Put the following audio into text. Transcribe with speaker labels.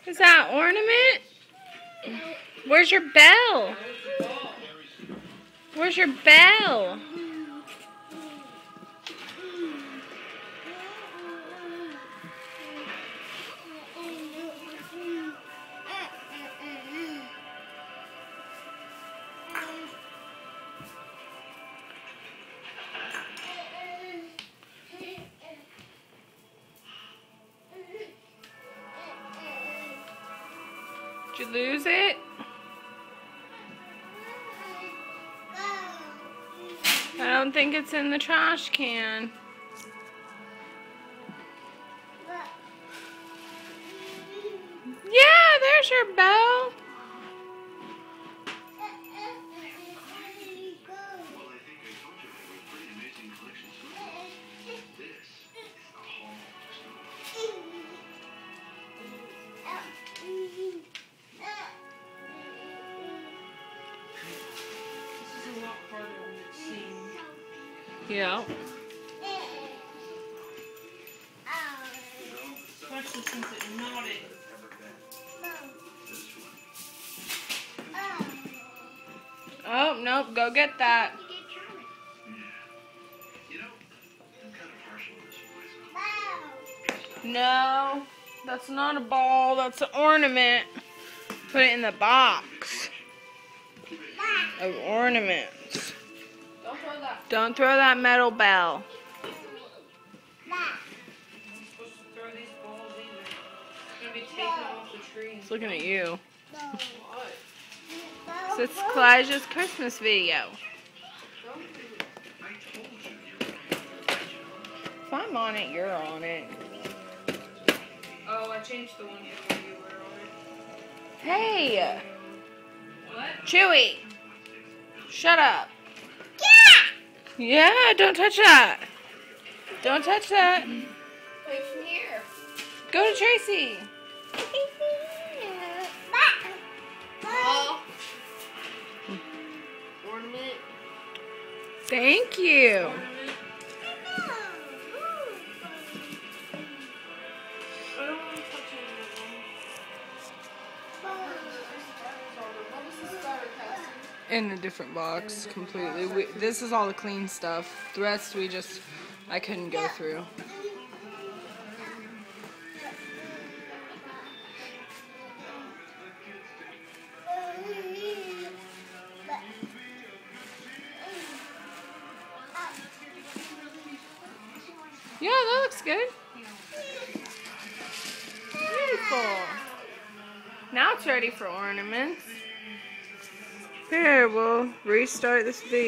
Speaker 1: Is that ornament? Where's your bell? Where's your bell? Did you lose it? I don't think it's in the trash can. Yeah, there's your bell. Yeah.
Speaker 2: Especially since it nodded.
Speaker 1: Oh, nope, go get that. No, that's not a ball, that's an ornament. Put it in the box of ornaments. Don't throw that metal bell. It's looking at you. So it's Kalijah's Christmas video. If I'm on it, you're on it.
Speaker 2: Oh, I changed the one before you were on it.
Speaker 1: Hey!
Speaker 2: What?
Speaker 1: Chewy! Shut up. Yeah, don't touch that. Don't touch that.
Speaker 2: Wait from here.
Speaker 1: Go to Tracy.
Speaker 2: Ball. Ornament.
Speaker 1: Thank you. In a different box, completely. This is all the clean stuff. The rest I couldn't go through. Yeah, that looks good. Beautiful. Now it's ready for ornaments. Here, we'll restart this video.